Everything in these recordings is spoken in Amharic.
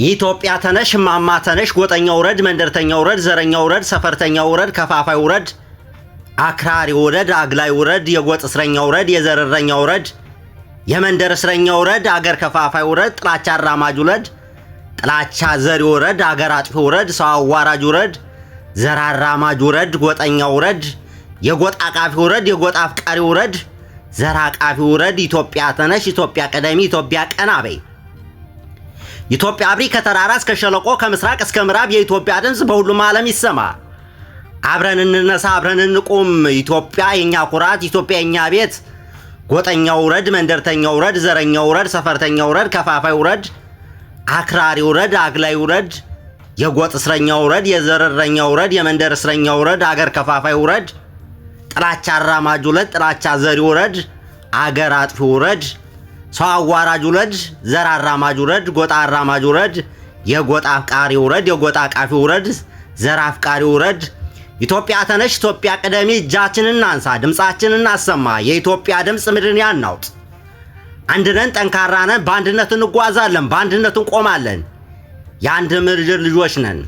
ኢትዮጵያ ተነሽ ማማ ተነሽ ጎጠኛው ውረድ መንደርተኛው ውረድ ዘረኛው ውረድ ሰፈርተኛው ውረድ ከፋፋይ ውረድ አክራሪ ውረድ አግላይ ውረድ የጎጥ እስረኛው ውረድ የዘረረኛው ውረድ የመንደር እስረኛው ውረድ አገር ከፋፋይ ውረድ ጥላቻ አራማጅ ውረድ ጥላቻ ዘሪ ውረድ አገር አጥፊ ውረድ ሰው አዋራጅ ውረድ ዘር አራማጅ ውረድ ጎጠኛው ውረድ የጎጥ አቃፊ ውረድ የጎጥ አፍቃሪ ውረድ ዘር አቃፊ ውረድ ኢትዮጵያ ተነሽ ኢትዮጵያ ቀደሚ ኢትዮጵያ ቀና በይ ኢትዮጵያ አብሪ ከተራራ እስከ ሸለቆ ከምስራቅ እስከ ምዕራብ የኢትዮጵያ ድምጽ በሁሉም ዓለም ይሰማ አብረን እንነሳ አብረን እንቁም ኢትዮጵያ የኛ ኩራት ኢትዮጵያ የኛ ቤት ጎጠኛው ውረድ መንደርተኛው ውረድ ዘረኛው ውረድ ሰፈርተኛው ውረድ ከፋፋይ ውረድ አክራሪ ውረድ አግላይ ውረድ የጎጥ እስረኛው ውረድ የዘረረኛው ውረድ የመንደር እስረኛው ውረድ አገር ከፋፋይ ውረድ ጥላቻ አራማጅ ውረድ ጥላቻ ዘሪ ውረድ አገር አጥፊ ውረድ ሰው አዋራጅ ውረድ ዘር አራማጅ ውረድ ጎጥ አራማጅ ውረድ የጎጥ አፍቃሪ ውረድ የጎጥ አቃፊ ውረድ ዘር አፍቃሪ ውረድ ኢትዮጵያ ተነሽ ኢትዮጵያ ቀደሚ እጃችንን እናንሳ ድምጻችንን እናሰማ የኢትዮጵያ ድምጽ ምድርን ያናውጥ አንድነን ጠንካራ ነን በአንድነት እንጓዛለን በአንድነት እንቆማለን የአንድ ምድር ልጆች ነን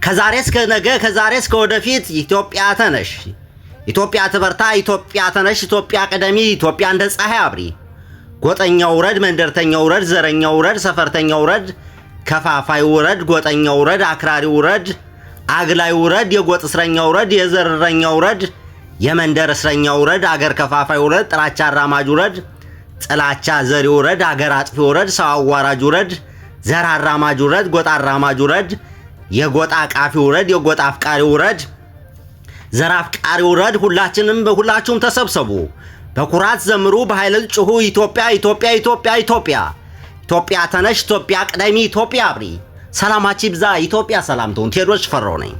ከዛሬ እስከ ነገ ከዛሬ እስከ ወደፊት ኢትዮጵያ ተነሽ ኢትዮጵያ ትበርታ ኢትዮጵያ ተነሽ ኢትዮጵያ ቀደሚ ኢትዮጵያ እንደ ፀሐይ አብሪ ጎጠኛው ውረድ መንደርተኛው ውረድ ዘረኛው ውረድ ሰፈርተኛው ውረድ ከፋፋይ ውረድ ጎጠኛው ውረድ አክራሪ ውረድ አግላይ ውረድ የጎጥ እስረኛው ውረድ የዘረረኛው ውረድ የመንደር እስረኛው ውረድ አገር ከፋፋይ ውረድ ጥላቻ አራማጅ ውረድ ጥላቻ ዘሪ ውረድ አገር አጥፊ ውረድ ሰው አዋራጅ ውረድ ዘር አራማጅ ውረድ ጎጥ አራማጅ ውረድ የጎጥ አቃፊ ውረድ የጎጥ አፍቃሪ ውረድ ዘር አፍቃሪ ውረድ ሁላችሁም ተሰብሰቡ በኩራት ዘምሩ በኃይል ጩሁ ኢትዮጵያ ኢትዮጵያ ኢትዮጵያ ኢትዮጵያ ኢትዮጵያ ተነሽ ኢትዮጵያ ቀደሚ ኢትዮጵያ አብሪ ሰላማችሁ ይብዛ ኢትዮጵያ ሰላም ትሁን ቴዎድሮስ ሽፈራው ነኝ